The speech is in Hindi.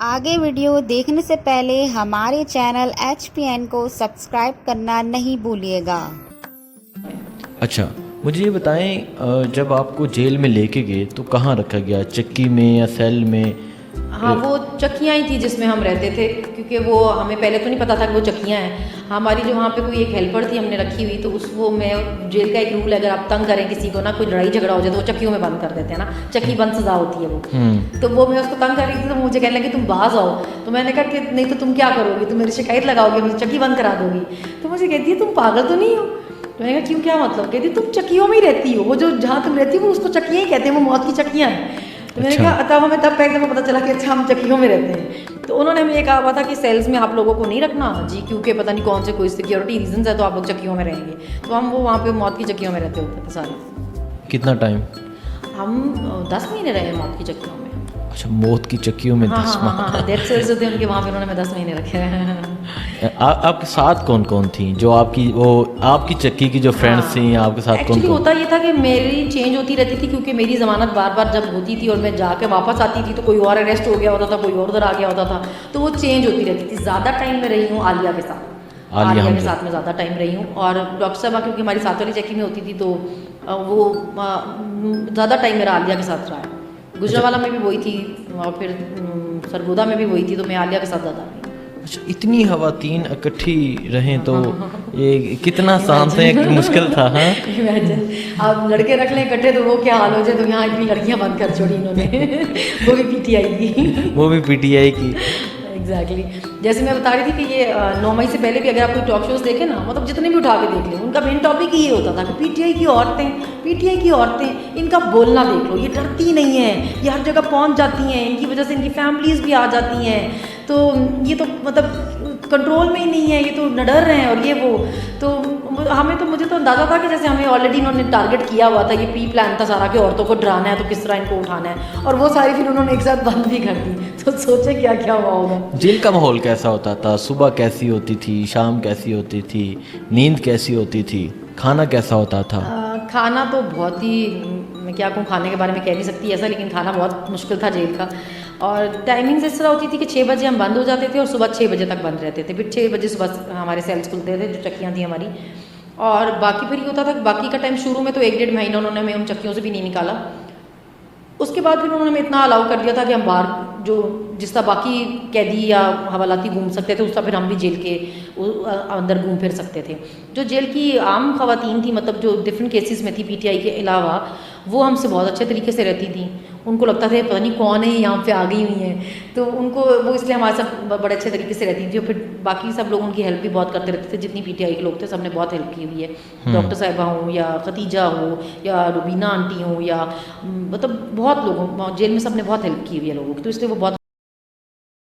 आगे वीडियो देखने से पहले हमारे चैनल HPN को सब्सक्राइब करना नहीं भूलिएगा। अच्छा, मुझे ये बताएं, जब आपको जेल में लेके गए तो कहाँ रखा गया, चक्की में या सेल में? हाँ, वो चक्कियाँ ही थी जिसमें हम रहते थे, क्योंकि वो हमें पहले तो नहीं पता था कि वो चक्कियाँ हैं। हमारी जो वहाँ पे कोई एक हेल्पर थी हमने रखी हुई, तो उस वो मैं जेल का एक रूल है, अगर आप तंग करें किसी को ना, कोई लड़ाई झगड़ा हो जाए तो वो चक्कियों में बंद कर देते हैं ना, चक्की बंद सज़ा होती है वो। तो वो मैं उसको तंग कर रही थी, तो मुझे कहने लगी तुम बाज आओ। तो मैंने कहा कि नहीं तो तुम क्या करोगी, तुम मेरी शिकायत लगाओगे, मुझे चक्की बंद करा दोगी। तो मुझे कहती है तुम पागल तो नहीं हो। तो मैंने कहा क्यों, क्या मतलब? कहती तुम चक्कियों में ही रहती हो, वो जो जहाँ तुम रहती हो वो उसको चक्कियाँ ही कहते हैं, वो मौत की चक्कियाँ हैं। तो मैंने कहा तब हमें तब एकदम पता चला कि अच्छा हम चक्कियों में रहते हैं। तो उन्होंने हमें ये कहा हुआ था कि सेल्स में आप लोगों को नहीं रखना जी, क्योंकि पता नहीं कौन से कोई सिक्योरिटी रीजंस है, तो आप लोग चक्कियों में रहेंगे। तो हम वो वहाँ पे मौत की चक्कियों में रहते होते थे सारे। कितना टाइम? हम 10 महीने रहे मौत की चक्कियों में। अच्छा, मौत की चक्कियों में 10 माह। हाँ, डेथ सेल्स जो थे उनके वहाँ पे उन्होंने हमें 10 महीने रखे हैं। आपके साथ कौन कौन थी जो आपकी चक्की की जो फ्रेंड्स थी, आपके साथ कौन एक्चुअली कौन? होता ये था कि मेरी चेंज होती रहती थी, क्योंकि मेरी ज़मानत बार बार जब होती थी और मैं जाके वापस आती थी तो कोई और अरेस्ट हो गया होता था, कोई और उधर आ गया होता था, तो वो चेंज होती रहती थी। ज़्यादा टाइम में रही हूँ आलिया के साथ। आलिया के साथ में ज़्यादा टाइम रही हूँ, और डॉक्टर साहबा क्योंकि हमारी साथ वाली चक्की में होती थी, तो वो ज़्यादा टाइम मेरा आलिया के साथ रहा है। गुजरावाला में भी वही थी, और फिर सरगोदा में भी वही थी, तो मैं आलिया के साथ ज़्यादा रही। अच्छा, इतनी खवातीन इकट्ठी रहें तो ये कितना शांत है, मुश्किल था। हाँ, इमेजिन आप लड़के रख लें इकट्ठे तो वो क्या हाल हो जाए। तो यहाँ इतनी लड़कियाँ बंद कर छोड़ी इन्होंने वो भी PTI की। वो भी PTI की। एग्जैक्टली जैसे मैं बता रही थी कि ये 9 मई से पहले भी अगर आप कोई टॉक शोज देखें ना, मतलब जितने भी उठा के देख लें, उनका मेन टॉपिक ही ये होता था कि PTI की औरतें, इनका बोलना देख लो, ये डरती नहीं है, ये हर जगह पहुंच जाती हैं, इनकी वजह से इनकी फैमिलीज भी आ जाती हैं, तो ये तो मतलब कंट्रोल में ही नहीं है, ये तो निडर रहे हैं, और ये वो। तो हमें तो मुझे तो अंदाज़ा था कि जैसे हमें ऑलरेडी इन्होंने टारगेट किया हुआ था, ये प्री प्लान था सारा कि औरतों को डराना है, तो किस तरह इनको उठाना है, और वो सारी फिर उन्होंने एक साथ बंद भी कर दी। तो सोचे क्या क्या हुआ होगा। जेल का माहौल कैसा होता था? सुबह कैसी होती थी, शाम कैसी होती थी, नींद कैसी होती थी, खाना कैसा होता था? खाना तो बहुत ही, मैं क्या कहूँ, खाने के बारे में कह नहीं सकती ऐसा, लेकिन खाना बहुत मुश्किल था जेल का। और टाइमिंग्स इस तरह होती थी कि 6 बजे हम बंद हो जाते थे और सुबह 6 बजे तक बंद रहते थे। फिर 6 बजे सुबह हमारे सेल्स खुलते थे, जो चक्कियाँ थी हमारी। और बाकी फिर ये होता था कि बाकी का टाइम शुरू में तो 1-1.5 महीना उन्होंने हमें उन चक्कियों से भी नहीं निकाला। उसके बाद फिर उन्होंने हमें इतना अलाउ कर दिया था कि हम बाहर जो जिस तरह बाकी कैदी या हवालाती घूम सकते थे, उस तरह फिर हम भी जेल के अंदर घूम फिर सकते थे। जो जेल की आम खवातीन थी, मतलब जो डिफरेंट केसेस में थी PTI के अलावा, वो हमसे बहुत अच्छे तरीके से रहती थी। उनको लगता था पता नहीं कौन है यहाँ पे आ गई हुई हैं, तो उनको वो इसलिए हमारे साथ बड़े अच्छे तरीके से रहती थी। और फिर बाकी सब लोग उनकी हेल्प भी बहुत करते रहते थे, जितनी PTI के लोग थे सबने बहुत हेल्प की हुई है। डॉक्टर साहिबा हो या खतीजा हो या रुबीना आंटी हो या मतलब बहुत लोगों जेल में सबने बहुत हेल्प की हुई है लोगों की, तो इसलिए वो बहुत